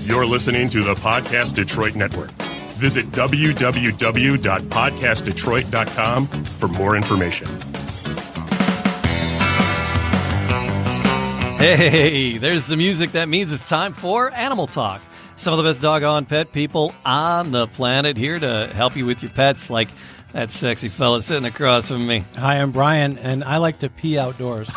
You're listening to the Podcast Detroit Network. Visit www.podcastdetroit.com for more information. Hey, there's the music. That means it's time for Animal Talk. Some of the best doggone pet people on the planet here to help you with your pets, like that sexy fella sitting across from me. Hi, I'm Brian, and I like to pee outdoors.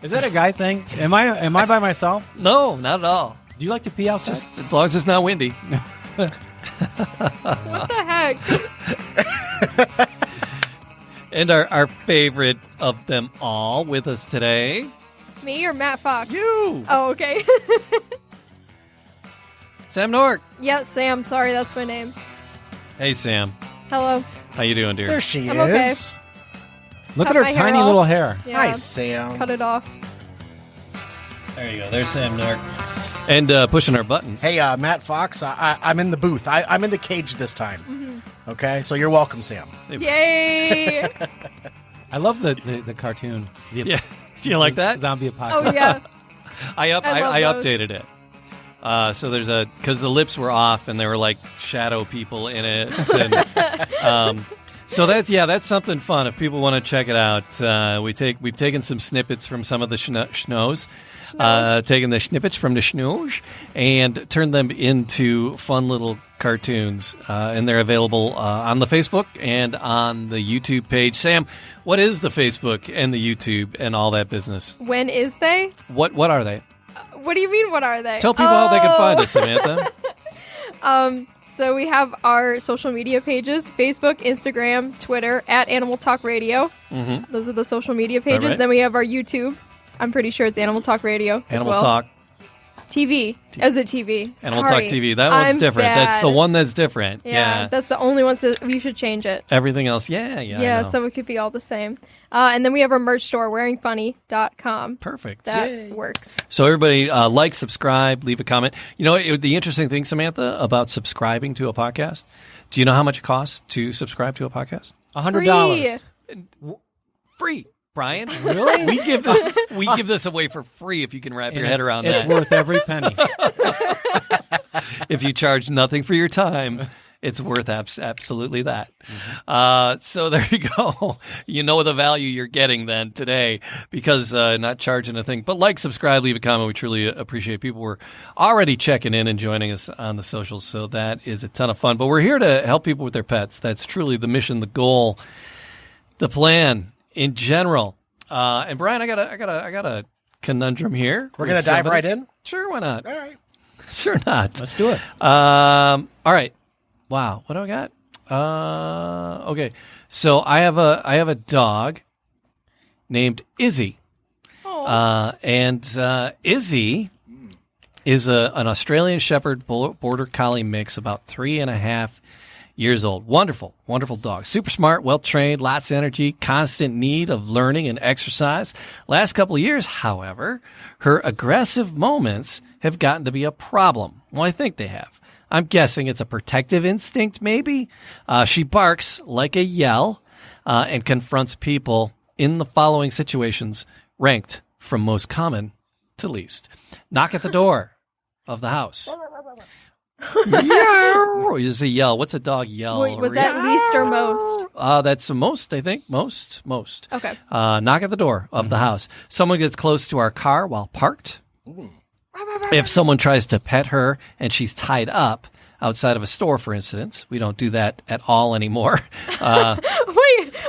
Is that a guy thing? Am I by myself? No, not at all. Do you like to pee outside? Just as long as it's not windy. What the heck? And our favorite of them all with us today. Me or Matt Fox? You! Oh, okay. Sam Nork. Yeah, Sam. Sorry, that's my name. Hey, Sam. Hello. How you doing, dear? There she I'm is. okay. Look Cut at her my hair tiny off. little hair. Yeah. Hi, Sam. Cut it off. There you go. There's Sam Nork. And pushing our buttons. Hey, Matt Fox, I'm in the booth. I'm in the cage this time. Mm-hmm. Okay, so you're welcome, Sam. Yay! I love the cartoon. Yeah. Do you like that? Zombie apocalypse. Oh, yeah. I love those. updated it. So there's because the lips were off and there were like shadow people in it. And, so that's something fun. If people want to check it out, we've taken some snippets from some of the schnoes, taken the snippets from the schnoos and turned them into fun little cartoons. And they're available on the Facebook and on the YouTube page. Sam, what is the Facebook and the YouTube and all that business? When is they? What are they? What do you mean, what are they? Tell people how they can find us, Samantha. So we have our social media pages, Facebook, Instagram, Twitter, at Animal Talk Radio. Mm-hmm. Those are the social media pages. Right. Then we have our YouTube. I'm pretty sure it's Animal Talk Radio Animal as well. Talk. TV. Is it TV? Animal Sorry. Talk TV. That one's I'm different. bad. That's the one that's different. Yeah, that's the only one that we should change it. Everything else, yeah. I know. So it could be all the same. And then we have our merch store, wearingfunny.com. Perfect. That works. So everybody like, subscribe, leave a comment. You know, the interesting thing, Samantha, about subscribing to a podcast, do you know how much it costs to subscribe to a podcast? $100. Free. Brian, Really? we give this away for free if you can wrap your head around It's that. worth every penny. If you charge nothing for your time, it's worth absolutely that. So there you go. You know the value you're getting then today because not charging a thing. But like, subscribe, leave a comment. We truly appreciate people. We're already checking in and joining us on the socials, so that is a ton of fun. But we're here to help people with their pets. That's truly the mission, the goal, the plan in general. And Brian, I got a conundrum here. We're going to dive right in? Sure, why not? All right. Sure not. Let's do it. All right. Wow. What do I got? Okay. So I have a dog named Izzy. And Izzy is an Australian Shepherd Border Collie mix, about 3.5 years old. Wonderful, wonderful dog. Super smart, well-trained, lots of energy, constant need of learning and exercise. Last couple of years, however, her aggressive moments have gotten to be a problem. Well, I think they have. I'm guessing it's a protective instinct, maybe. She barks like a yell and confronts people in the following situations, ranked from most common to least. Knock at the door of the house. Yow! Is a yell. What's a dog yell? Wait, was that least or most? That's the most, I think. Most. Okay. Knock at the door of the house. Someone gets close to our car while parked. If someone tries to pet her and she's tied up outside of a store, for instance, we don't do that at all anymore.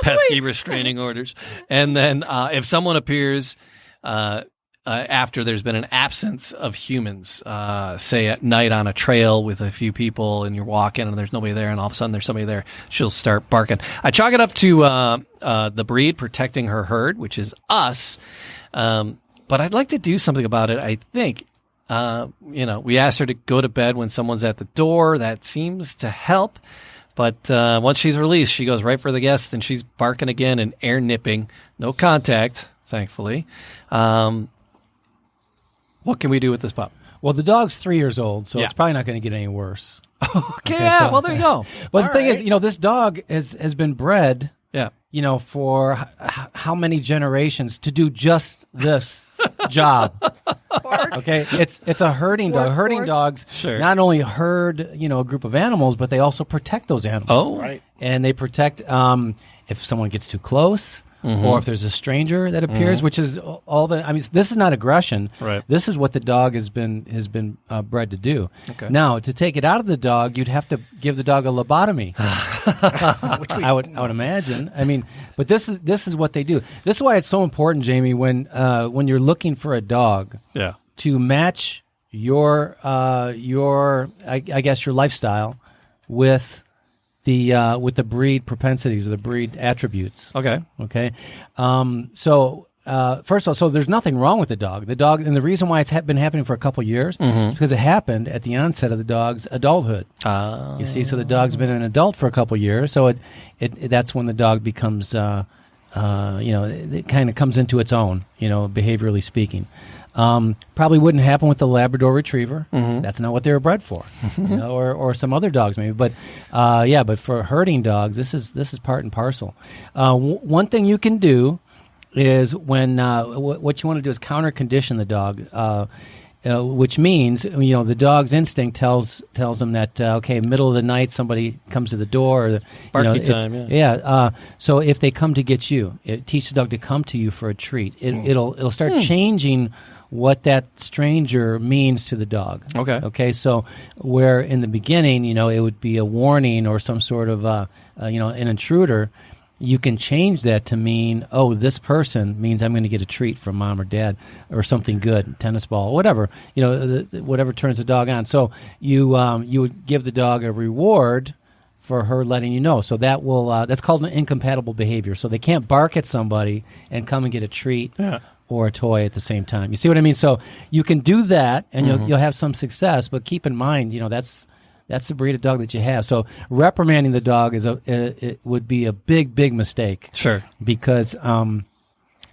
Pesky restraining orders. And then if someone appears after there's been an absence of humans, say at night on a trail with a few people and you're walking and there's nobody there and all of a sudden there's somebody there, she'll start barking. I chalk it up to the breed protecting her herd, which is us. But I'd like to do something about it, I think. We asked her to go to bed when someone's at the door. That seems to help. But once she's released, she goes right for the guests and she's barking again and air nipping. No contact, thankfully. What can we do with this pup? Well, the dog's 3 years old, so Yeah. it's probably not going to get any worse. Okay, yeah, well, there you go. But the thing is, this dog has been bred, Yeah. for how many generations to do just this job. Pork. Okay, it's a herding dog. Pork, Herding pork. dogs Sure. not only herd a group of animals, but they also protect those animals. Oh. Right. And they protect if someone gets too close. Or if there's a stranger that appears, which is all the. I mean, this is not aggression. Right. This is what the dog has been bred to do. Okay. Now, to take it out of the dog, you'd have to give the dog a lobotomy. I would imagine. I mean, but this is what they do. This is why it's so important, Jamie, when you're looking for a dog Yeah. to match your I guess your lifestyle with the breed propensities, the breed attributes. Okay. Okay. So first of all, so there's nothing wrong with the dog. The dog, and the reason why it's been happening for a couple years is because it happened at the onset of the dog's adulthood. You see, so the dog's been an adult for a couple years, so it that's when the dog becomes, it kind of comes into its own, behaviorally speaking. Probably wouldn't happen with the Labrador Retriever. That's not what they were bred for, or some other dogs maybe. But but for herding dogs, this is part and parcel. One thing you can do is when what you want to do is counter condition the dog, which means the dog's instinct tells them that middle of the night somebody comes to the door. Or, Barky time, so if they come to get you, teach the dog to come to you for a treat. It'll start changing what that stranger means to the dog. Okay. So where in the beginning, it would be a warning or some sort of, an intruder, you can change that to mean, this person means I'm going to get a treat from mom or dad or something good, tennis ball, whatever, whatever turns the dog on. So you would give the dog a reward for her letting you know. So that will, that's called an incompatible behavior. So they can't bark at somebody and come and get a treat. Yeah. Or a toy at the same time. You see what I mean? So you can do that, and you'll have some success. But keep in mind, that's the breed of dog that you have. So reprimanding the dog it would be a big mistake. Sure. Because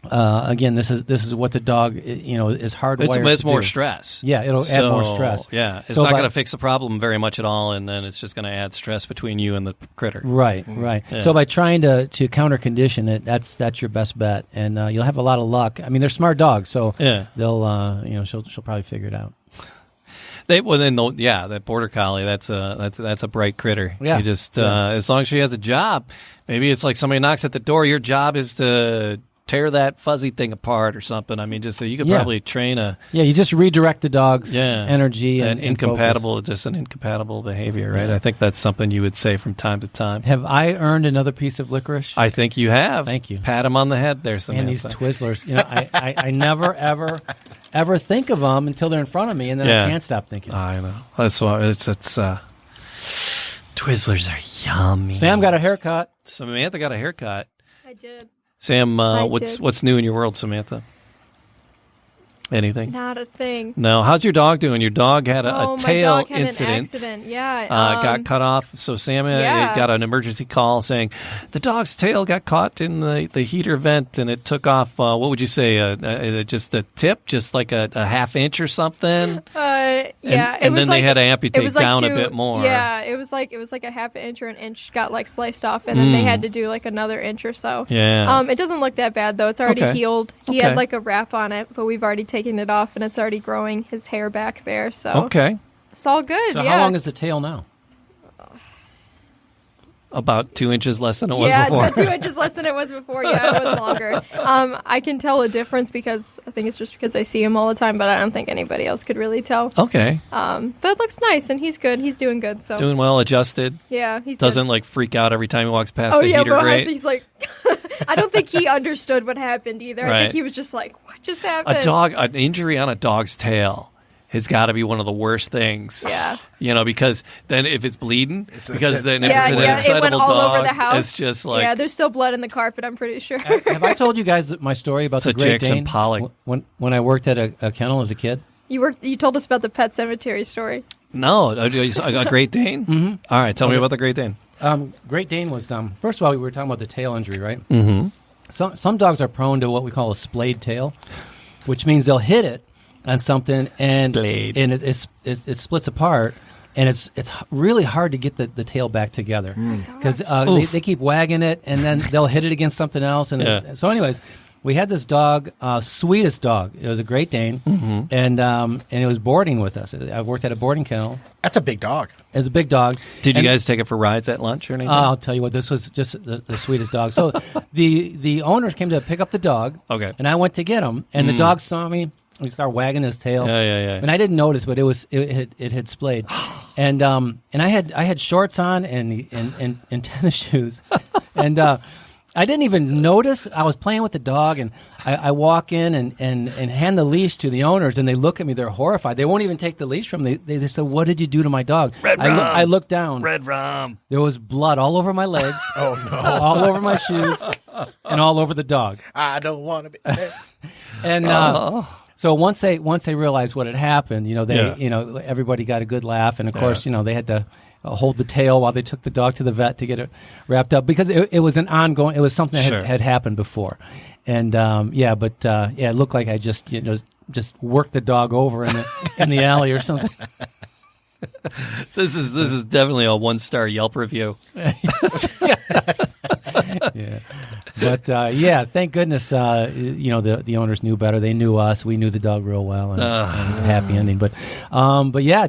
again, this is what the dog is hardwired. It's to more do. stress. Yeah, it'll add more stress. Yeah, it's So not going to fix the problem very much at all, and then it's just going to add stress between you and the critter. Right. Yeah. So by trying to counter condition it, that's your best bet, and you'll have a lot of luck. I mean, they're smart dogs, so they'll she'll probably figure it out. That border collie, that's a bright critter. Yeah. You just as long as she has a job, maybe it's like somebody knocks at the door. Your job is to tear that fuzzy thing apart or something. I mean, just so you could probably train you just redirect the dog's energy and incompatible, focus. just an incompatible behavior, right? I think that's something you would say from time to time. Have I earned another piece of licorice? I think you have. Thank you. Pat him on the head there, Samantha. And these Twizzlers, I never ever think of them until they're in front of me, and then I can't stop thinking. I know. That's why it's Twizzlers are yummy. Sam got a haircut. Samantha got a haircut. I did. Sam, I what's did. what's new in your world, Samantha? Anything? Not a thing. No. How's your dog doing? Your dog had a tail my dog had incident. An accident. Yeah. Got cut off. So Sam got an emergency call saying the dog's tail got caught in the heater vent and it took off. What would you say? Just a tip, just like a half inch or something. Yeah. And then they had to amputate down a bit more. Yeah. It was like a half an inch or an inch got like sliced off, and then they had to do like another inch or so. Yeah. It doesn't look that bad though. It's already Okay. healed. He Okay. had like a wrap on it, but we've already taken it off, and it's already growing his hair back there. So Okay. it's all good. So yeah. how long is the tail now? About 2 inches less than it was yeah, before. 2 inches less than it was before. Yeah, it was longer. I can tell a difference because I think it's just because I see him all the time, but I don't think anybody else could really tell. Okay. But it looks nice, and he's good. He's doing good. So Doing well, adjusted. yeah, he's Doesn't good. like freak out every time he walks past Oh the yeah, heater but grate. he's like, I don't think he understood what happened either. I Right. think he was just like, what just happened? An injury on a dog's tail has got to be one of the worst things. Yeah. Because then if it's bleeding, because then if Yeah, it's an yeah, it went excitable all dog, over the house. it's just like yeah, there's still blood in the carpet. I'm pretty sure. Have I told you guys my story about the It's a Great Jackson Dane? Pollock. When I worked at a kennel as a kid? You told us about the pet cemetery story. no, a Great Dane. Mm-hmm. All right, tell me about the Great Dane. Great Dane was first of all, we were talking about the tail injury, right? Mm-hmm. Some dogs are prone to what we call a splayed tail, which means they'll hit it on something and Splayed. and it splits apart, and it's really hard to get the tail back together because they keep wagging it, and then they'll hit it against something else, and Yeah. so anyways. we had this dog, sweetest dog. It was a Great Dane, and it was boarding with us. I worked at a boarding kennel. That's a big dog. It was a big dog. Did you guys take it for rides at lunch or anything? I'll tell you what, this was just the sweetest dog. So the owners came to pick up the dog. Okay. And I went to get him, and the dog saw me. He started wagging his tail. Yeah. And I didn't notice, but it had splayed. And I had shorts on and tennis shoes, and I didn't even notice. I was playing with the dog, and I walk in and hand the leash to the owners, and they look at me. They're horrified. They won't even take the leash from me. They said, "What did you do to my dog?" I looked down. Red rum. There was blood all over my legs. Oh no! All over my shoes, and all over the dog. I don't want to be. And so once they realized what had happened, everybody got a good laugh, and of course, they had to hold the tail while they took the dog to the vet to get it wrapped up, because it was an ongoing. It was something that had happened before, and it looked like I just worked the dog over in the alley or something. This is definitely a 1-star Yelp review. Yes. Yeah. But thank goodness the owners knew better. They knew us. We knew the dog real well, and it was a happy ending. But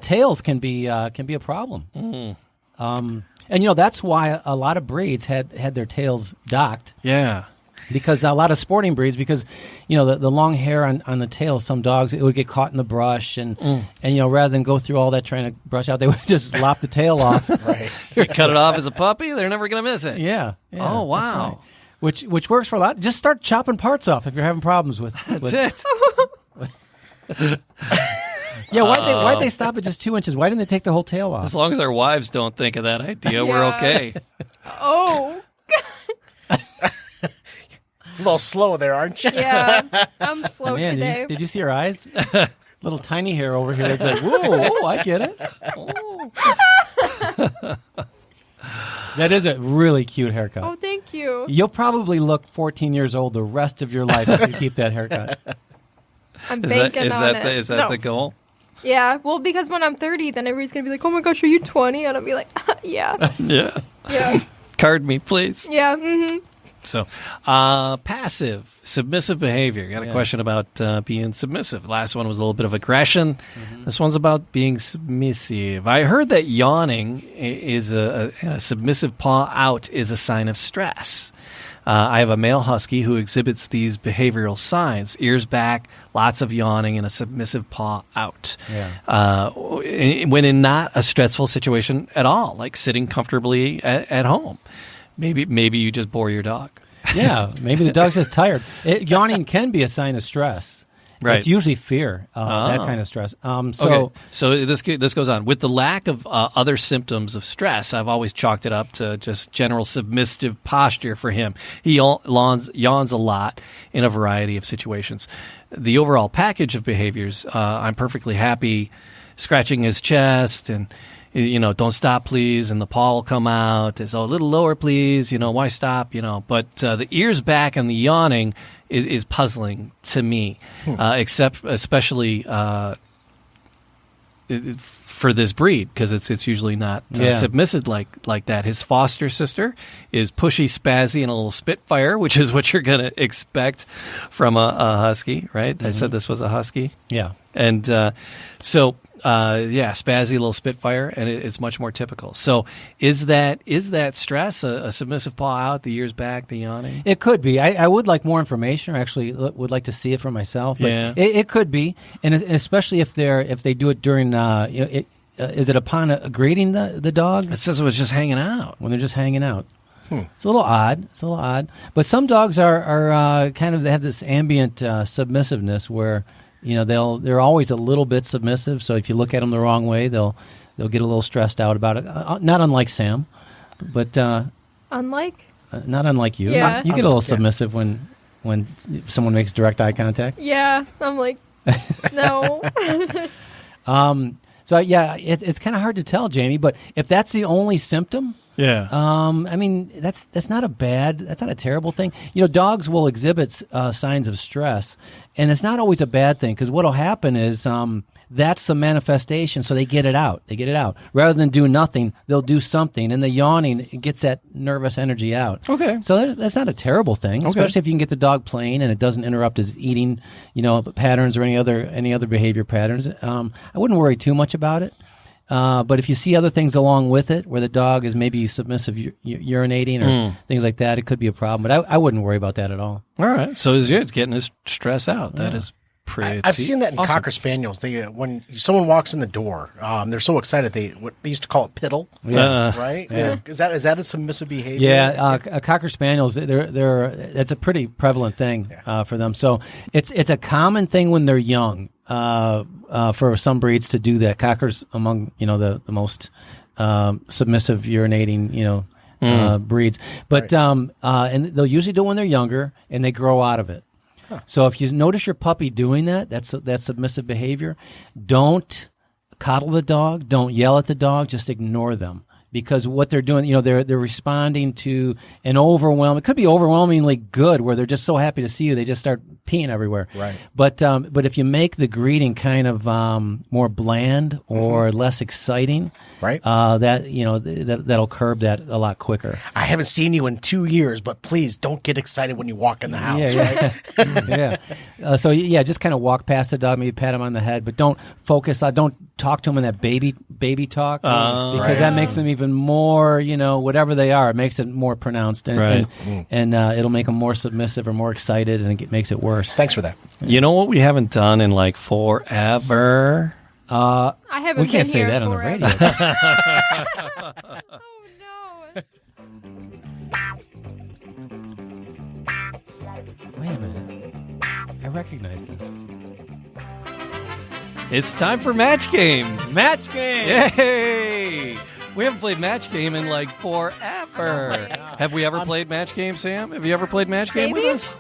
tails can be a problem. And that's why a lot of breeds had their tails docked. Yeah. Because a lot of sporting breeds, because the long hair on the tail, some dogs, it would get caught in the brush, and rather than go through all that trying to brush out, they would just lop the tail off. Right. You cut it off as a puppy, they're never going to miss it. Yeah. Oh, wow. That's right. Which works for a lot. Just start chopping parts off if you're having problems with. That's it. Yeah, why'd they stop at just 2 inches? Why didn't they take the whole tail off? As long as our wives don't think of that idea, we're okay. Oh. A little slow there, aren't you? Yeah, I'm slow Man, today. did you see her eyes? Little tiny hair over here. It's like, whoa, I get it. That is a really cute haircut. Oh, thank you. You'll probably look 14 years old the rest of your life if you keep that haircut. I'm banking on it. Is that the goal? Yeah, well, because when I'm 30, then everybody's going to be like, oh my gosh, are you 20? And I'll be like, yeah. Yeah. Card me, please. Yeah, mm-hmm. So, passive, submissive behavior. Got a question about being submissive. Last one was a little bit of aggression. Mm-hmm. This one's about being submissive. I heard that yawning is a submissive paw out is a sign of stress. I have a male husky who exhibits these behavioral signs: ears back, lots of yawning, and a submissive paw out. Yeah. When in not a stressful situation at all, like sitting comfortably at home. Maybe you just bore your dog. Yeah, maybe the dog's just tired. Yawning can be a sign of stress. Right. It's usually fear, that kind of stress. So this goes on. With the lack of other symptoms of stress, I've always chalked it up to just general submissive posture for him. He yawns a lot in a variety of situations. The overall package of behaviors, I'm perfectly happy scratching his chest and, don't stop, please, and the paw will come out. It's a little lower, please. Why stop? But the ears back and the yawning is puzzling to me, especially for this breed, because it's usually not submissive like that. His foster sister is pushy, spazzy, and a little spitfire, which is what you're going to expect from a husky, right? Mm-hmm. I said this was a husky. Yeah. And spazzy, little spitfire, and it's much more typical. So is that stress a submissive paw out, the ears back, the yawning? It could be. I would like more information, or actually would like to see it for myself. But it could be, and especially if they do it during. Is it upon greeting the dog? It says it was just hanging out. When they're just hanging out. It's a little odd. But some dogs are kind of, they have this ambient submissiveness where. They're always a little bit submissive. So if you look at them the wrong way, they'll get a little stressed out about it. Not unlike Sam, but not unlike you. Yeah. You get a little submissive when someone makes direct eye contact. Yeah, I'm like, no. So it's kind of hard to tell, Jamie. But if that's the only symptom, Yeah. I mean, that's not a terrible thing. Dogs will exhibit signs of stress, and it's not always a bad thing because what'll happen is that's the manifestation, so they get it out. Rather than do nothing, they'll do something, and the yawning gets that nervous energy out. Okay. So that's not a terrible thing, especially if you can get the dog playing and it doesn't interrupt his eating, patterns or any other behavior patterns. I wouldn't worry too much about it. But if you see other things along with it, where the dog is maybe submissive urinating or things like that, it could be a problem. But I wouldn't worry about that at all. All right. So it's getting his stress out. That is pretty. I've seen that in awesome. Cocker Spaniels. They when someone walks in the door, they're so excited. They used to call it piddle. Right? Yeah. Is that a submissive behavior? Yeah, Cocker Spaniels. It's a pretty prevalent thing for them. So it's a common thing when they're young. For some breeds to do that. Cockers among the most submissive urinating breeds, but and they'll usually do it when they're younger and they grow out of it. Huh. So if you notice your puppy doing that, that's submissive behavior. Don't coddle the dog. Don't yell at the dog. Just ignore them. Because what they're doing, they're responding to an overwhelm. It could be overwhelmingly good, where they're just so happy to see you, they just start peeing everywhere. Right. But if you make the greeting kind of more bland or less exciting, right, that'll curb that a lot quicker. I haven't seen you in 2 years, but please don't get excited when you walk in the house. Yeah, right? yeah. So just kind of walk past the dog, maybe pat him on the head, but don't focus. Don't talk to him in that baby talk because that makes them even more, whatever they are, it makes it more pronounced, and it'll make them more submissive or more excited, and it makes it worse. Thanks for that. You know what we haven't done in like forever? I haven't. We can't been say here that on the forever. radio. Oh no! Wait a minute. I recognize this. It's time for Match Game. Match game. Yay! We haven't played Match Game in like forever. Have we ever played Match Game, Sam? Have you ever played Match Game Maybe. with us?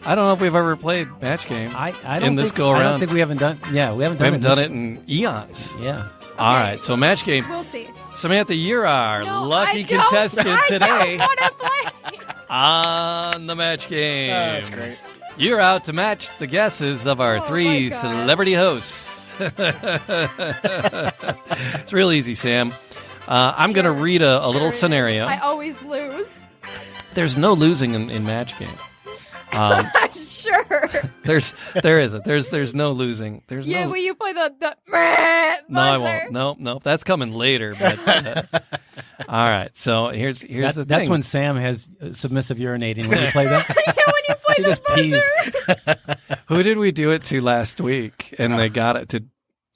I don't know if we've ever played Match Game. I don't in this think, go around. I don't think we haven't done. Yeah, we haven't We done. haven't done it in eons. Yeah. All right, so Match Game. We'll see. Samantha, you're our No, lucky I don't. contestant today I don't want to play. on the Match Game. That's great. You're out to match the guesses of our Oh, three my God. celebrity hosts. It's real easy, Sam. I'm going to read a little Sure it is. scenario. I always lose. There's no losing in Match Game. Sure. There isn't. There's no losing. There's Yeah, no. will you play the No, I buzzer? won't. No, that's coming later. But all right. So here's the thing. That's when Sam has submissive urinating. When you play that, Yeah, when you play she the just buzzer. pees. Who did we do it to last week? And they got it. Did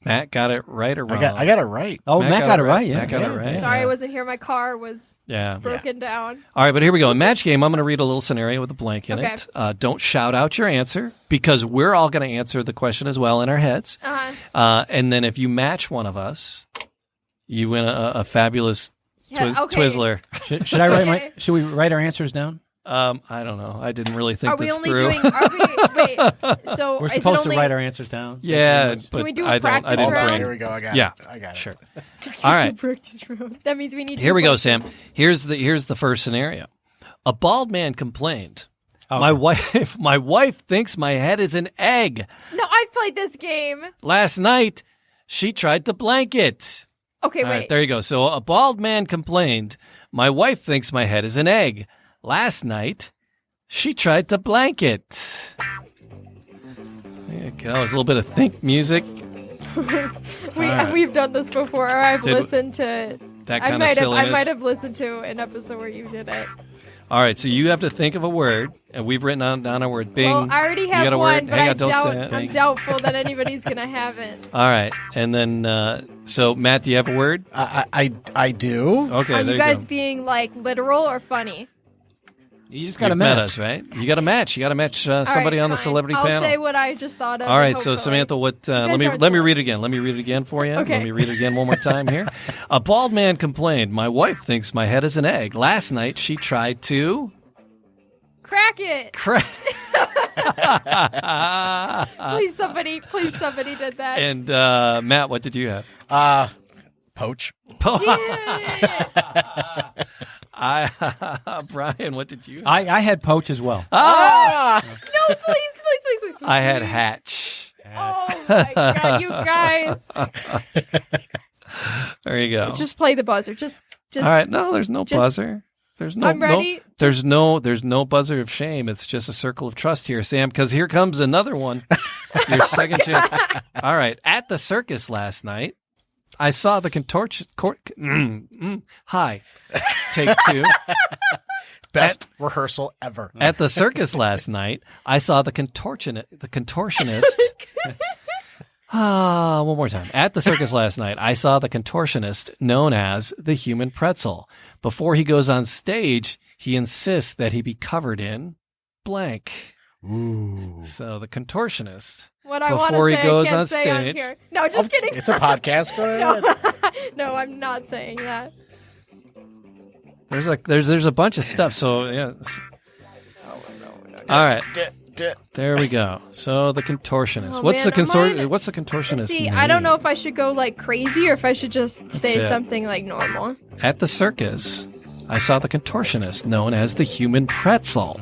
Matt got it right or wrong? I got it right. Oh, Matt got it right. Yeah. Matt got it right. Sorry, I wasn't here. My car was Yeah. broken down. All right, but here we go. In Match Game, I'm going to read a little scenario with a blank in Okay. it. Don't shout out your answer because we're all going to answer the question as well in our heads. And then if you match one of us, you win a fabulous Yeah, okay. Twizzler. Should I write Okay. Should we write our answers down? I don't know. I didn't really think Are we this only through. doing? Wait. So We're is it supposed only, to write our answers down. Yeah, but we do a I practice didn't round? bring. Here we go. I got Yeah, it. I got it. sure. All right. practice room. That means we need. Here two we go, questions. Sam. Here's the first scenario. A bald man complained. Okay. My wife thinks my head is an egg. No, I've played this game. Last night, she tried to blanket. Okay, All wait. right, there you go. So a bald man complained. My wife thinks my head is an egg. Last night, she tried to blanket. There you go. It was a little bit of think music. right. We've done this before. I've Did- listened to. That I kind of might silliness. have listened to an episode where you did it. All right, so you have to think of a word, and we've written down a word. Bing. Well, I already You got have a one, word? but Hang on, don't say it. I'm doubtful that anybody's gonna have it. All right, and then so Matt, do you have a word? I do. Okay, Are there you guys go. being like literal or funny? You just got to You've met match. us, right? You got to match. You got to match somebody All on the right, celebrity fine. panel. I'll say what I just thought of. All and right, so hopefully- Samantha, what? Let guys me aren't let me smart. read it again. Let me read it again for you. Okay. Let me read it again one more time here. A bald man complained. My wife thinks my head is an egg. Last night she tried to Crack it! crack. Please, somebody did that. And Matt, what did you have? Poach. Yeah. Brian, what did you? I had poach as well. No, please. I had hatch. Oh my god, you guys! There you go. Just play the buzzer. Just. All right. No, there's no buzzer. There's no. I'm ready. There's no buzzer of shame. It's just a circle of trust here, Sam. Because here comes another one. Your second chance. All right. At the circus last night, I saw the Hi. Take two. Best rehearsal ever. At the circus last night, I saw the contortionist. One more time. At the circus last night, I saw the contortionist known as the human pretzel. Before he goes on stage, he insists that he be covered in blank. Ooh. So the contortionist. What I want to before say, he goes I can't on say on stage. here. No, just kidding. It's a podcast. Go ahead. No, I'm not saying that. There's a bunch of stuff. So yeah. All right. There we go. So the contortionist. Oh, What's man, What's the contortionist? See, name? I don't know if I should go like crazy or if I should just say it. something like normal. At the circus, I saw the contortionist known as the human pretzel.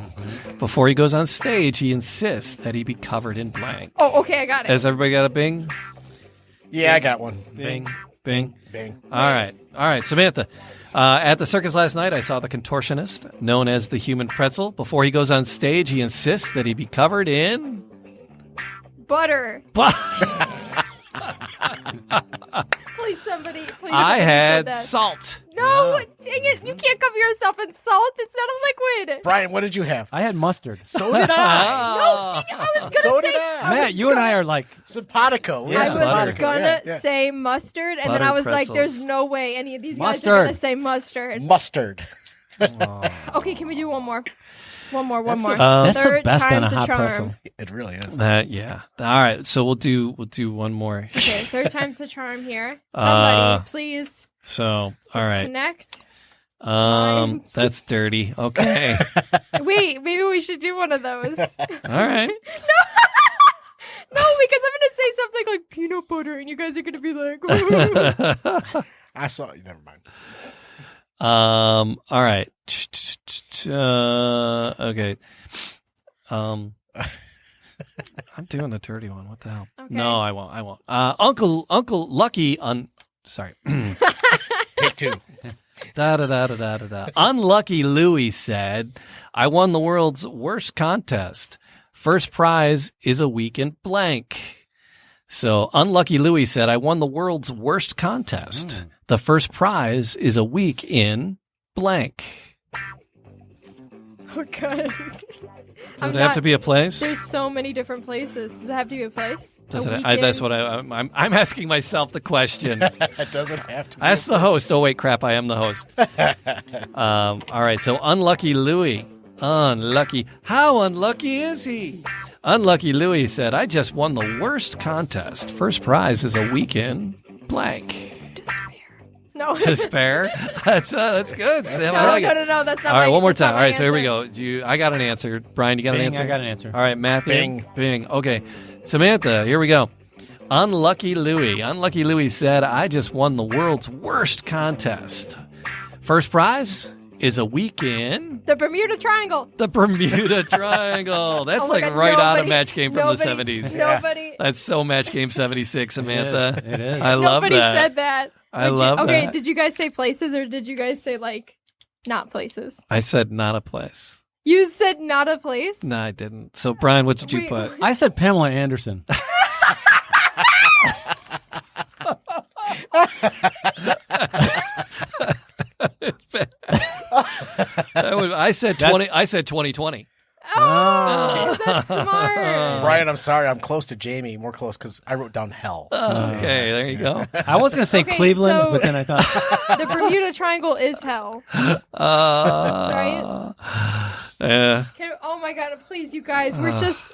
Before he goes on stage, he insists that he be covered in blank. Oh, okay, I got it. Has everybody got a bing? Yeah, I got one. Bing. Bing. Bing. All right, Samantha. At the circus last night, I saw the contortionist known as the human pretzel. Before he goes on stage, he insists that he be covered in Butter. Please, somebody. Please. I somebody had said that. salt. No, dang it! You can't cover yourself in salt. It's not a liquid. Brian, what did you have? I had mustard. So did I. No, dang it! I was gonna So say. did I. Matt, you and I are like, Simpatico. We Yeah, are I was simpatico. gonna Yeah. say mustard, and then Butter I was pretzels. like, "There's no way any of these guys Mustard. are gonna say mustard." Mustard. Okay, can we do one more? One more. that's the Third best on a time's hot charm. pretzel. It really is. Yeah. All right. So we'll do one more. Okay, third time's the charm here. Somebody, please. So all let's right. Connect. Lines. That's dirty. Okay. Wait, maybe we should do one of those. All right. No, because I'm gonna say something like peanut butter, and you guys are gonna be like, I saw you. Never mind. All right. Okay. I'm doing the dirty one. What the hell? Okay. No, I won't. Uncle Lucky sorry. Take two. Da. Unlucky Louie said, "I won the world's worst contest. First prize is a week in blank." So Unlucky Louie said, "I won the world's worst contest. The first prize is a week in blank." oh god. Does it have to be a place? There's so many different places. Does it have to be a place? Does A it? weekend? That's what I'm asking myself the question. It doesn't have to. Ask the host. Oh wait, crap! I am the host. All right. So Unlucky Louie. Unlucky. How unlucky is he? Unlucky Louie said, "I just won the worst contest. First prize is a weekend blank." Despair. No. To spare. That's good, Sam. I like it. No. That's not. All right, my, one more that's not time. All my right, so here we answer. go. I got an answer. Brian, you got an Bing, answer? I got an answer. All right, Matthew. Bing. Okay. Samantha, here we go. Unlucky Louie. Unlucky Louie said, "I just won the world's worst contest. First prize is a weekend." The Bermuda Triangle. The Bermuda Triangle. That's Oh my like God, right out of nobody- Match Game from the nobody- 70s. Nobody. That's so Match Game 76, Samantha. It is. I love Nobody that. said that. I love Okay, that. did you guys say places or did you guys say like not places? I said not a place. You said not a place? No, I didn't. So, Brian, what did you Wait, put? I said Pamela Anderson. I said 20. I said 2020. Oh, that's smart. Brian, I'm sorry. I'm close to Jamie. More close because I wrote down hell. Okay, there you go. I was going to say Okay, Cleveland, so- but then I thought, The Bermuda Triangle is hell. Right? Yeah. Oh my god, please you guys, we're just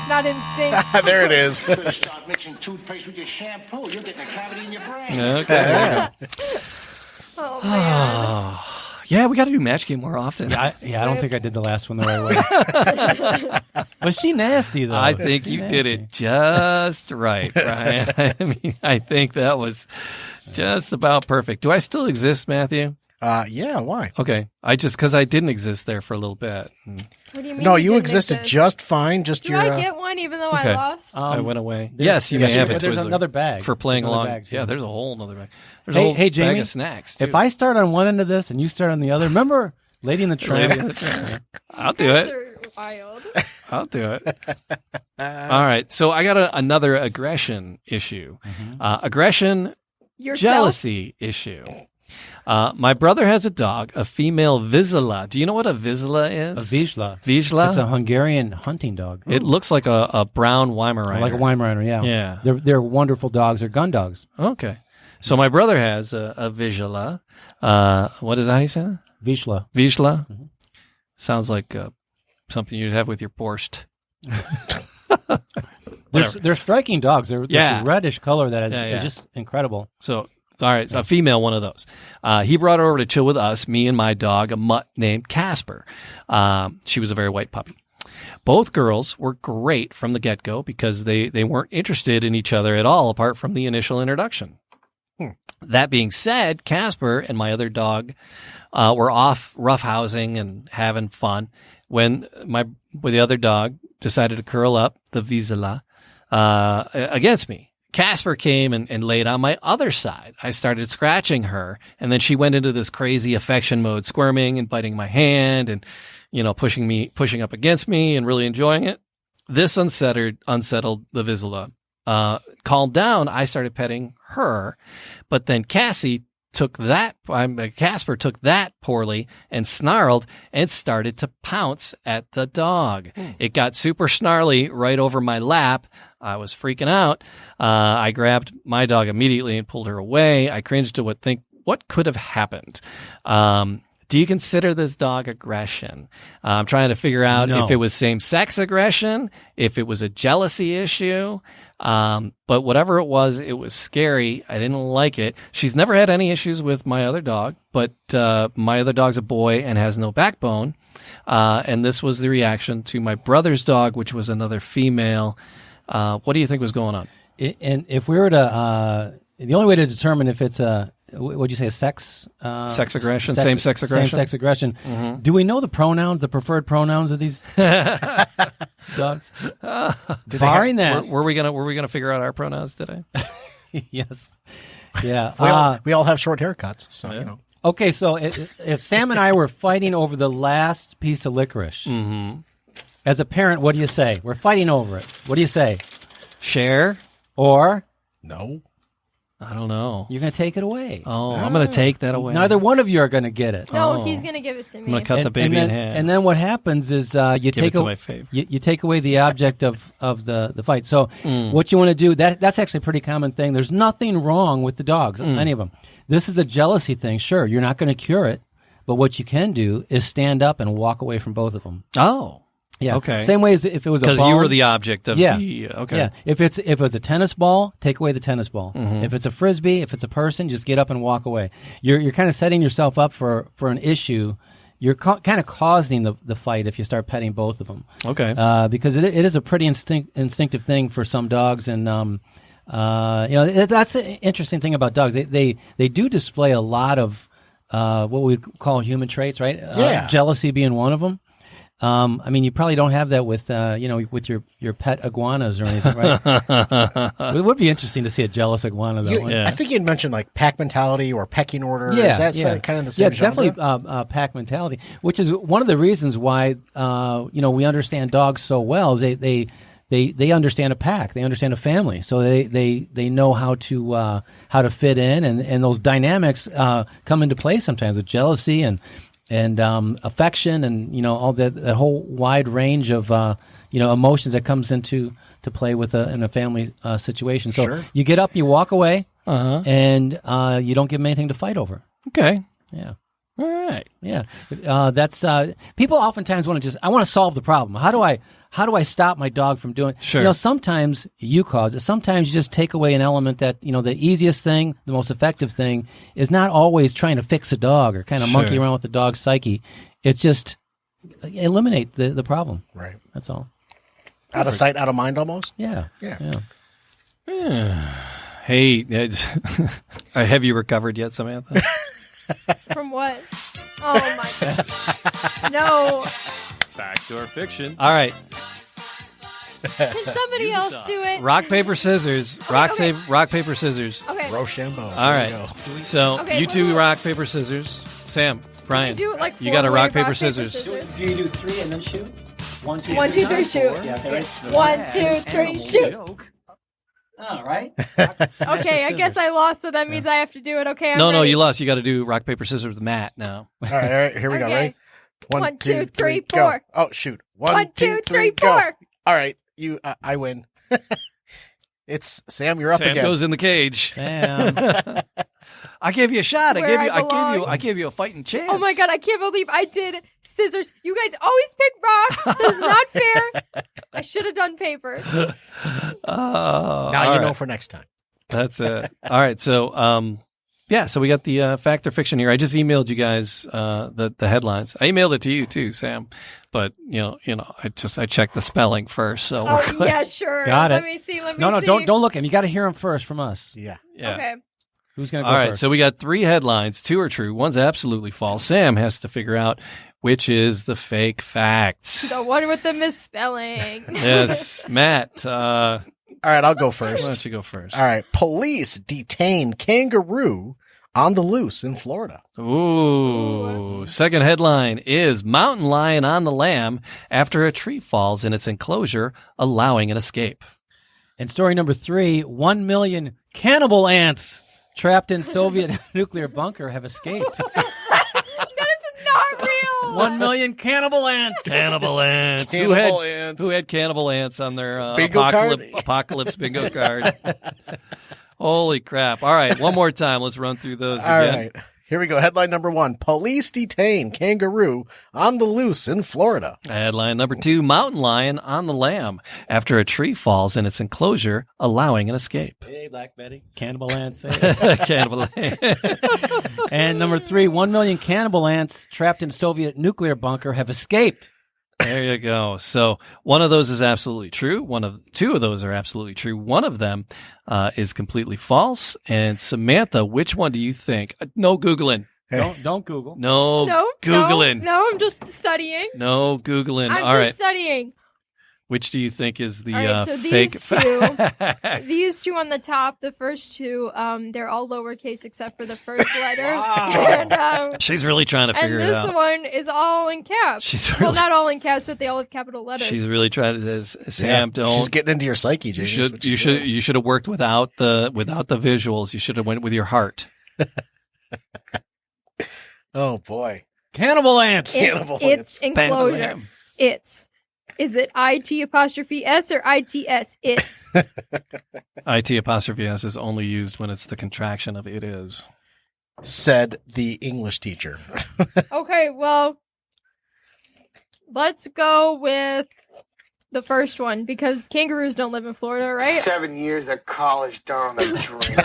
not in sync. There it is. Start mixing toothpaste with your shampoo. You'll get the cavity in your brain. Okay. Oh man. Yeah, we got to do Match Game more often. I don't think I did the last one the right way. Was she nasty, though? I think you did it just right, Brian. I mean, I think that was just about perfect. Do I still exist, Matthew? Yeah, why? Okay. Because I didn't exist there for a little bit. What do you mean? No, you you didn't existed exist? just fine. Just Do your. I get one even though Okay. I lost? I went away. There's- Yes, you may yes, have you it. do. There's Twizzler, another bag. for playing Another along. bag, too. Yeah, there's a whole other bag. There's Hey, a whole hey, bag Jamie, of snacks. Too. If I start on one end of this and you start on the other, remember Lady in the Tramp? I'll do Guys it. are wild. I'll do it. All right. So I got another aggression issue. Aggression, Yourself? jealousy issue. My brother has a dog, a female Vizsla. Do you know what a Vizsla is? A Vizsla. Vizsla? It's a Hungarian hunting dog. It looks like a brown Weimaraner. Like a Weimaraner, yeah. Yeah. They're wonderful dogs. They're gun dogs. Okay. So my brother has a Vizsla. What is that? How you say that? Vizsla. Vizsla? Sounds like something you'd have with your borscht. They're striking dogs. They're Yeah. this reddish color that is, Yeah. is just incredible. So, all right, so a female one of those. He brought her over to chill with us, me and my dog, a mutt named Casper. She was a very white puppy. Both girls were great from the get-go because they weren't interested in each other at all apart from the initial introduction. That being said, Casper and my other dog were off roughhousing and having fun when the other dog decided to curl up, the Vizsla, against me. Casper came and laid on my other side. I started scratching her, and then she went into this crazy affection mode, squirming and biting my hand and, pushing up against me and really enjoying it. This unsettled the Vizsla. Calmed down, I started petting her, but then Casper took that poorly and snarled and started to pounce at the dog. It got super snarly right over my lap. I was freaking out. I grabbed my dog immediately and pulled her away. I cringed to what could have happened. Do you consider this dog aggression? I'm trying to figure out No. if it was same-sex aggression, if it was a jealousy issue. But whatever it was scary. I didn't like it. She's never had any issues with my other dog, but my other dog's a boy and has no backbone. And this was the reaction to my brother's dog, which was another female. What do you think was going on? And if we were to, the only way to determine if it's what'd you say, sex Sex-aggression? Same-sex aggression? Same-sex aggression. Do we know the preferred pronouns of these dogs? Barring that. Were we gonna figure out our pronouns today? Yes. Yeah. We all have short haircuts, so Okay, so if Sam and I were fighting over the last piece of licorice, as a parent, what do you say? We're fighting over it. What do you say? Share? Or No. I don't know. you're going to take it away. Oh, I'm gonna take that away. Neither one of you are going to get it. No, Oh. he's going to give it to me. I'm gonna cut the baby then, in half. And then what happens is you Give take it to my fave. you take away the object of the fight. So what you want to do, that's actually a pretty common thing. There's nothing wrong with the dogs, any of them. This is a jealousy thing. Sure, you're not going to cure it, but what you can do is stand up and walk away from both of them. Oh, Yeah. okay. Same way as if it was a because bone. you were the object of Yeah. the. Okay. Yeah. If it was a tennis ball, take away the tennis ball. If it's a frisbee, if it's a person, just get up and walk away. You're kind of setting yourself up for an issue. You're kind of causing the fight if you start petting both of them. Okay. Because it is a pretty instinctive thing for some dogs, and that's an interesting thing about dogs. They do display a lot of what we call human traits, right? Yeah. Jealousy being one of them. I mean, you probably don't have that with with your pet iguanas or anything, right? It would be interesting to see a jealous iguana, though. Yeah. I think you'd mentioned like pack mentality or pecking order. Yeah, Is that kind of the same Yeah, it's genre? definitely pack mentality, which is one of the reasons why we understand dogs so well. Is they understand a pack, they understand a family, so they know how to fit in, and those dynamics come into play sometimes with jealousy and affection and all that whole wide range of emotions that comes into play with in a family situation. So Sure. you get up, you walk away, and you don't give them anything to fight over. Okay. Yeah. All right. Yeah, that's people oftentimes want to I want to solve the problem. How do I stop my dog from doing? Sure. Sometimes you cause it. Sometimes you just take away an element that the easiest thing, the most effective thing, is not always trying to fix a dog or kind of monkey Sure. around with the dog's psyche. It's just eliminate the problem. Right. That's all. Out of sight, out of mind almost? Yeah. Yeah. Hey, have you recovered yet, Samantha? From what? Oh my God. No. Fact or fiction? All right. Can somebody else do it? Rock, paper, scissors. Okay. Rock, paper, scissors. Okay. Rochambeau. All right. So Okay, you two wait. rock, paper, scissors. Sam, Brian, Do it like you got to four-way rock, paper, scissors. Do you do 3 and then shoot? 1, 2, 1, 2, 3, shoot. Yeah, okay, ready? 1, 2, 3, shoot. All right. Okay, I guess I lost, so that means I have to do it. Okay, I'm No, ready. you lost. You got to do rock, paper, scissors with Matt now. All right, here we go. Okay. Ready? 1, 2, 3, go. 4. Oh, shoot. 1, 2, 3, go. 4. All right, I win. It's Sam. You're up Sam again. goes in the cage. Damn. I gave you a shot. Where I belong. I gave you a fighting chance. Oh my God, I can't believe I did scissors. You guys always pick rock. This is not fair. I should have done paper. Now you know for next time. That's it. All right. So, yeah. So we got the fact or fiction here. I just emailed you guys the headlines. I emailed it to you too, Sam. But you know, I checked the spelling first. So we're Oh, good. yeah, sure. Got it. Let me see. No, see. don't look at him. You got to hear him first from us. Yeah. Yeah. Okay. Who's going to go All right. first? So we got 3 headlines. 2 are true. One's absolutely false. Sam has to figure out which is the fake fact. The one with the misspelling. Yes, Matt. All right, I'll go Why first. don't you go first? All right. Police detain kangaroo on the loose in Florida. Ooh. Second headline is mountain lion on the lam after a tree falls in its enclosure, allowing an escape. And story number 3, 1 million cannibal ants trapped in Soviet nuclear bunker have escaped. That is not real. 1 million cannibal ants. Cannibal ants. Cannibal ants. Who had cannibal ants on their Bingo card? apocalypse bingo card? Holy crap. All right. One more time. Let's run through those All again. right. Here we go. Headline number 1. Police detain kangaroo on the loose in Florida. Headline number 2, mountain lion on the lam after a tree falls in its enclosure, allowing an escape. Hey, Black Betty. Cannibal ants. eh? Cannibal And number 3, 1 million cannibal ants trapped in Soviet nuclear bunker have escaped. There you go. So one of those is absolutely true. 2 of those are absolutely true. One of them is completely false. And Samantha, which one do you think? No Googling. Don't Google. No, No. Googling. No, I'm just studying. No Googling. I'm All just right. studying. Which do you think is the All right, so fake these 2, fact? these 2 on the top, the first 2, they're all lowercase except for the first letter. And, She's really trying to and figure it this out. one is all in caps. She's Well, really- not all in caps, but they all have capital letters. She's really trying to. Sam, don't. She's getting into your psyche, You James. you should have worked without the visuals. You should have went with your heart. Oh, boy. Cannibal ants. Cannibal It's ants. enclosure. Bam. It's. Is it IT''S or ITS? It's. IT''S is only used when it's the contraction of it is. Said the English teacher. Okay, well, let's go with the first one because kangaroos don't live in Florida, right? 7 years of college down the drain.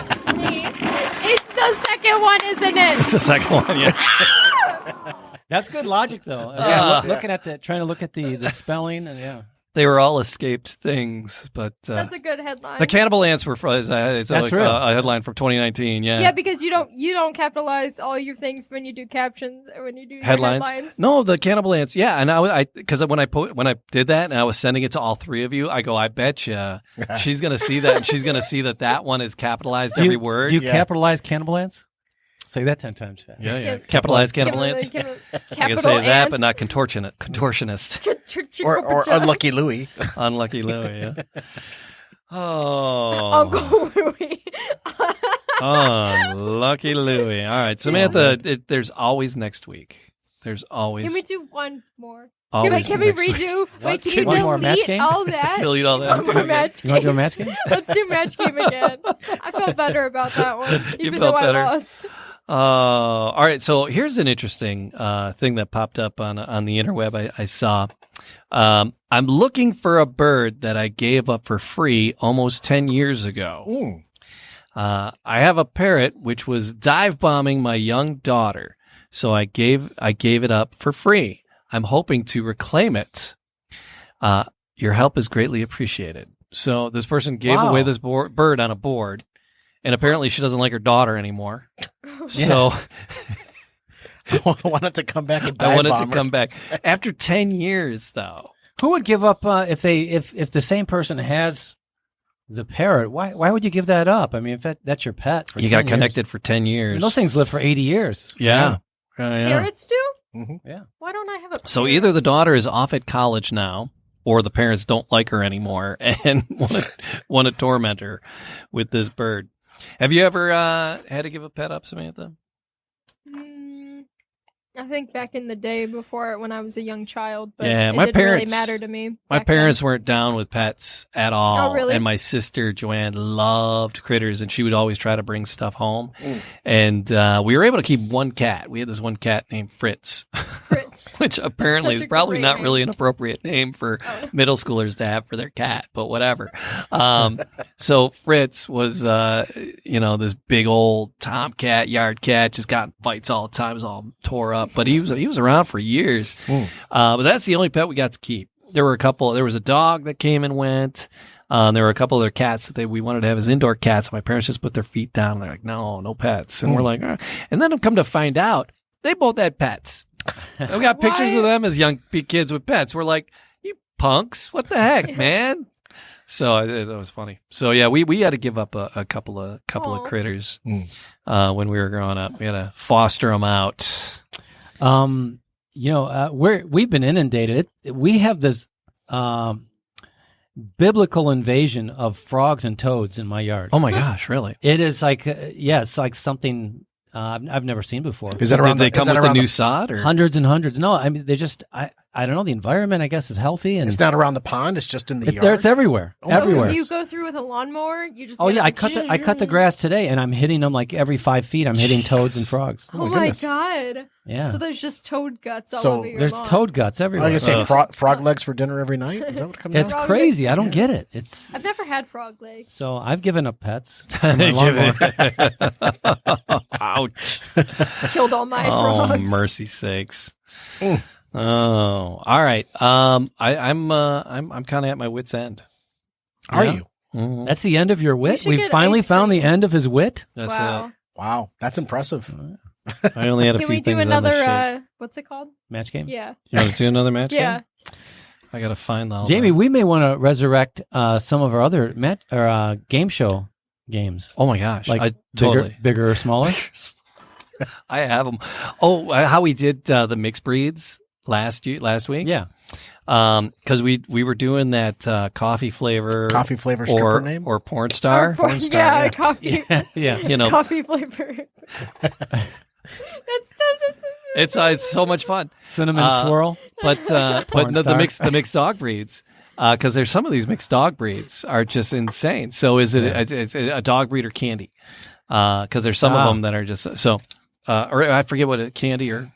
It's the second one, isn't It's it? the second one, yeah. That's good logic, though. Looking at trying to look at the spelling, and yeah. They were all escaped things, but That's a good headline. the cannibal ants were it's That's like real. a headline from 2019. Yeah. Yeah, because you don't capitalize all your things when you do captions or when you do your Headlines. No, the cannibal ants. Yeah, and I because when I did that and I was sending it to all 3 of you, I go, I bet you she's gonna see that and she's gonna see that one is capitalized every word. Do you Yeah. capitalize cannibal ants? Say that 10 times fast. Yeah. Capitalized cannibal ants. I can say that, but not contortionist. or Unlucky Louie. Unlucky Louie. Yeah. Oh, Uncle Louie. Unlucky Louie. All right, Samantha. There's always next week. There's always. Can we do one more? always Can we next week. redo? Wait, can you One more match delete game? all that? Delete all that. One more match You want to do a game. match game? Let's do match game again. I felt better about that one, even felt though better? I lost. All right. So here's an interesting thing that popped up on the interweb. I saw. I'm looking for a bird that I gave up for free almost 10 years ago. Ooh. I have a parrot which was dive bombing my young daughter, so I gave it up for free. I'm hoping to reclaim it. Your help is greatly appreciated. So this person gave Wow. away this bird on a board, and apparently she doesn't like her daughter anymore. So I want it to come back and die. I want it to come back after 10 years, though. Who would give up if the same person has the parrot? Why would you give that up? I mean, if that's your pet, for You 10 got years. connected for 10 years. And those things live for 80 years. Yeah. Parrots do? Yeah. Why don't I have a So parrot? either the daughter is off at college now, or the parents don't like her anymore and want to torment her with this bird. Have you ever had to give a pet up, Samantha? I think back in the day before when I was a young child, but Yeah, it my didn't parents- really matter to me. My back parents weren't down with pets at all. Oh, really? And my sister, Joanne, loved critters, and she would always try to bring stuff home. And we were able to keep one cat. We had this one cat named Fritz, then. Fritz. which apparently Such is a probably great not name. really an appropriate name for middle schoolers to have for their cat, but whatever. So Fritz was, this big old tomcat, yard cat, just got in fights all the time, was all tore up, but he was around for years. But that's the only pet we got to keep. There was a dog that came and went. There were a couple other cats that we wanted to have as indoor cats. My parents just put their feet down. And they're like, no pets. And we're like, and then I've come to find out they both had pets. We got pictures of them as young kids with pets. We're like, you punks, what the heck, man? So it was funny. So yeah, we had to give up a couple of critters when we were growing up. We had to foster them out. We've been inundated. We have this biblical invasion of frogs and toads in my yard. Oh my gosh, really? It is like, it's like something I've never seen before. Is that Did around they come with the around new sod? Or? Hundreds and hundreds. No, I mean, they just, I don't know. The environment, I guess, is healthy. And It's not around the pond. It's just in the yard. it's everywhere. Oh, So everywhere. if you go through with a lawnmower, you just Oh get yeah, a I cut the grass today, and I'm hitting them like every 5 feet. I'm hitting toads and frogs. Oh my god! Yeah, So there's just toad guts all So over your there's lawn. toad guts I everywhere. was gonna say frog legs for dinner every night. Is that what comes It's out? Frog crazy. legs. I don't get it. It's I've never had frog legs. so I've given up pets. To my lawnmower. Ouch. Killed all my Oh, frogs. mercy sakes. Oh, all right. I'm kind of at my wit's end. Are Yeah. you? Mhm. That's the end of your wit. should We've get finally ice found the cream. end of his wit. That's Wow. Wow, that's impressive. it. I only had a Can few we do things on the sheet. another? What's it called? Match game. Yeah. You want to do another match? Yeah. game? I gotta find the Jamie, we may want to resurrect some of our other game show games, Oh my gosh! like I totally. bigger or smaller. I have them. Oh, how we did the mixed breeds last week? Yeah. Because we were doing that coffee flavor stripper name? or porn star. Porn star, yeah, yeah. coffee. Yeah. You know, Coffee flavor. that's it's so much fun. Cinnamon swirl. But Porn no, the star. mixed dog breeds, because there's some of these mixed dog breeds are just insane. So is it it's a dog breed or candy? Because there's some of them that are just so, or I forget what candy or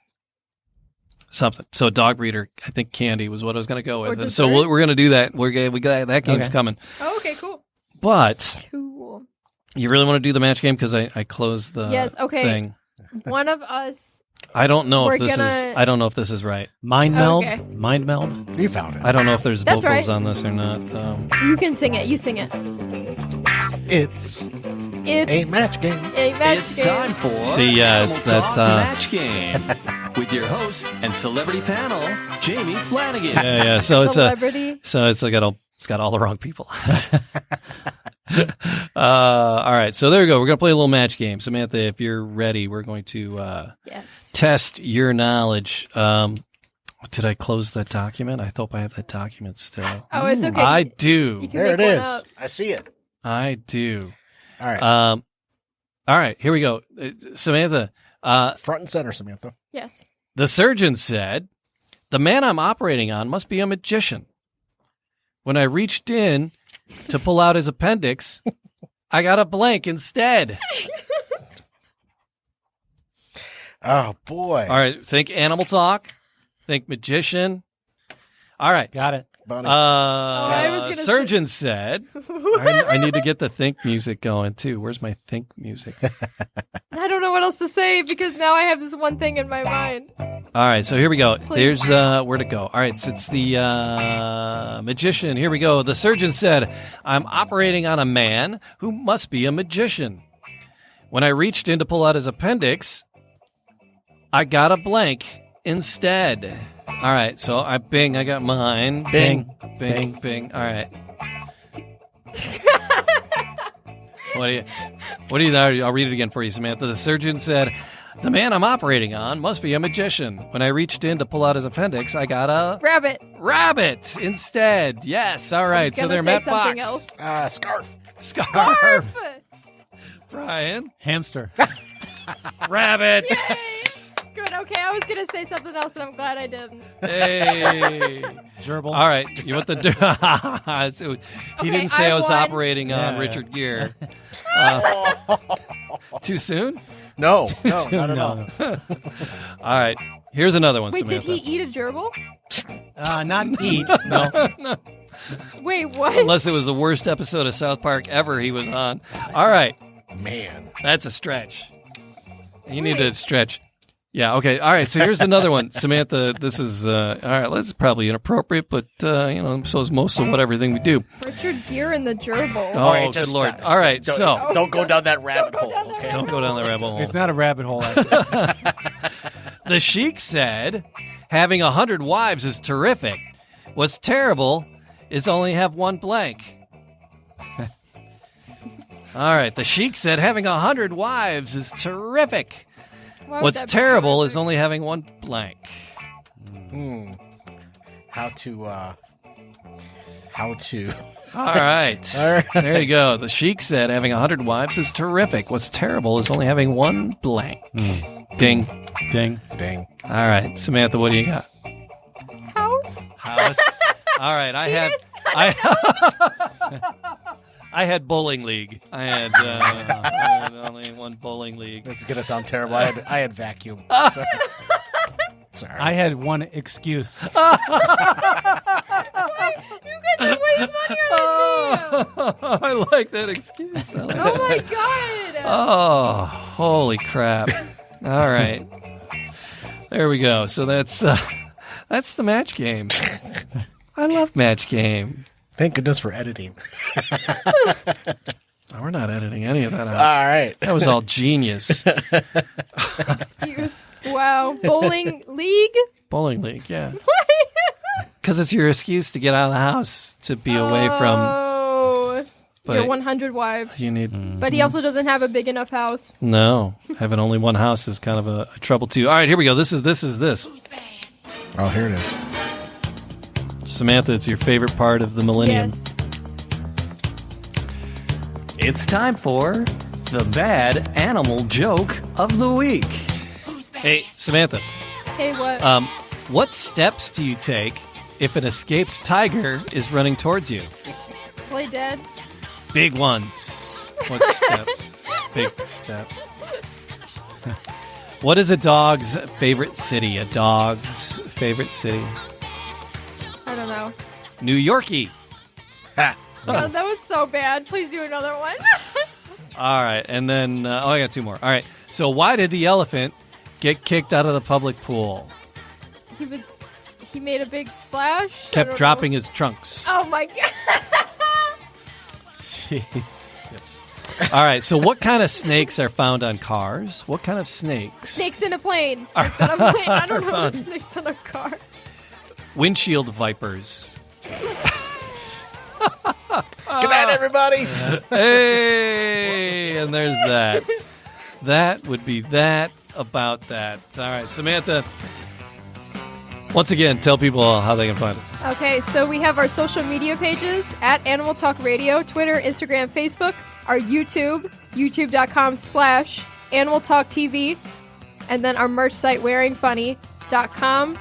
something. So dog breed or I think candy was what I was going to go Or with. And so dessert? we're going to do that. We got that game's Okay. coming. Oh, okay, cool. But Cool. you really want to do the match game because I closed the Yes, okay. thing. One of us. I don't know We're if this is. gonna- I don't know if this is right. Mind meld. Okay. Mind meld. You found it. I don't know if there's That's vocals right. on this or not. You can sing it. You sing it. It's It's a match game. a match game. for See, Animal it's that, Talk Match Game with your host and celebrity panel, Jamie Flanagan. Yeah. So Celebrity. it's got all the wrong people. All right, so there we go. We're gonna play a little match game. Samantha, if you're ready, we're going to Yes. test your knowledge. Did I close that document? I hope I have that document still. Oh, it's okay. I You do. can There it make one is. up. I see it. I do. All right. All right, here we go. Samantha, Front and center, Samantha. Yes. the surgeon said, "The man I'm operating on must be a magician." When I reached in to pull out his appendix, I got a blank instead. Oh, boy. All right, think Animal Talk, think magician. All right. Got it. Bunny. I was gonna surgeon said, I need to get the think music going too. Where's my think music? I don't know what else to say because now I have this one thing in my mind. All right, so here we go. Please. There's where to go. All right, so it's the magician. Here we go. The surgeon said, "I'm operating on a man who must be a magician." When I reached in to pull out his appendix, I got a blank instead. All right, so I got mine. Bing. Bing. All right. What do you? I'll read it again for you, Samantha. The surgeon said, "The man I'm operating on must be a magician. When I reached in to pull out his appendix, I got a rabbit instead." Yes. All right. So they're Matt Fox. Scarf. Brian. Hamster. Rabbit. Good. Okay, I was gonna say something else, and I'm glad I didn't. Hey. Gerbil. All right. You want the? He didn't say I was won. operating on Richard Gere. Too soon? No, not at all. All right. Here's another one, Wait, Samantha. did he eat a gerbil? Not eat. No. Wait, what? Unless it was the worst episode of South Park ever he was on. All right. Man. That's a stretch. You need to stretch. Yeah, okay. All right, so here's another one. Samantha, this is, all right, that's probably inappropriate, but, so is most of everything we do. Richard Gere and the gerbil. Oh, right, good just Lord. stop. All right, Don't go down that rabbit hole, okay? Don't go down the rabbit hole. It's not a rabbit hole. The sheik said, having 100 wives is terrific. What's terrible is only have one blank. All right, the sheik said, having 100 wives is terrific. What's terrible is only having one blank. How to. All right. There you go. The sheik said having 100 wives is terrific. What's terrible is only having one blank. Ding. Ding. Dang. All right. Samantha, what do you got? House. All right. I had bowling league. I had only one bowling league. This is going to sound terrible. I had vacuum. Sorry. I had one excuse. You guys are way funnier than me. I like that excuse. Oh my god. Oh, holy crap. All right. There we go. So that's the match game. I love match game. Thank goodness for editing. We're not editing any of that out. All right. That was all genius. Excuse. Wow. Bowling league? Bowling league, yeah. Because it's your excuse to get out of the house, to be away from. Oh. But Your 100 wives. you need. But he also doesn't have a big enough house. No, having only one house is kind of a trouble too. All right, here we go. This is this. Oh, here it is. Samantha, it's your favorite part of the millennium. Yes. It's time for the bad animal joke of the week. Hey, Samantha. Hey, what? What steps do you take if an escaped tiger is running towards you? Play dead. Big ones. What steps? Big steps. What is a dog's favorite city? A dog's favorite city? I don't know. New Yorkie. Ha. Oh, that was so bad. Please do another one. All right, and then I got two more. All right, so why did the elephant get kicked out of the public pool? He made a big splash. I Kept don't dropping know. his trunks. Oh my god. Yes. All right, so what kind of snakes are found on cars? What kind of snakes? Snakes in a plane. Snakes on a plane. I don't know what snakes on a car. Windshield vipers. Good night, everybody. Hey, and there's that. That would be that about that. All right, Samantha. Once again, tell people how they can find us. Okay, so we have our social media pages at Animal Talk Radio, Twitter, Instagram, Facebook, our YouTube, youtube.com/Animal Talk TV, and then our merch site, wearingfunny.com.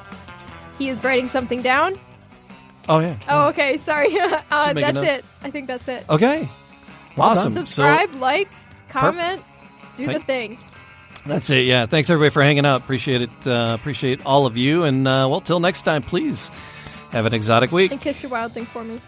He is writing something down. Oh, yeah. Oh, okay, sorry. make a That's note? it. I think that's it. Okay. Awesome. Subscribe, like, comment, do the thing. That's it, yeah. Thanks, everybody, for hanging out. Appreciate it. Appreciate all of you. And, well, till next time, please have an exotic week. And kiss your wild thing for me.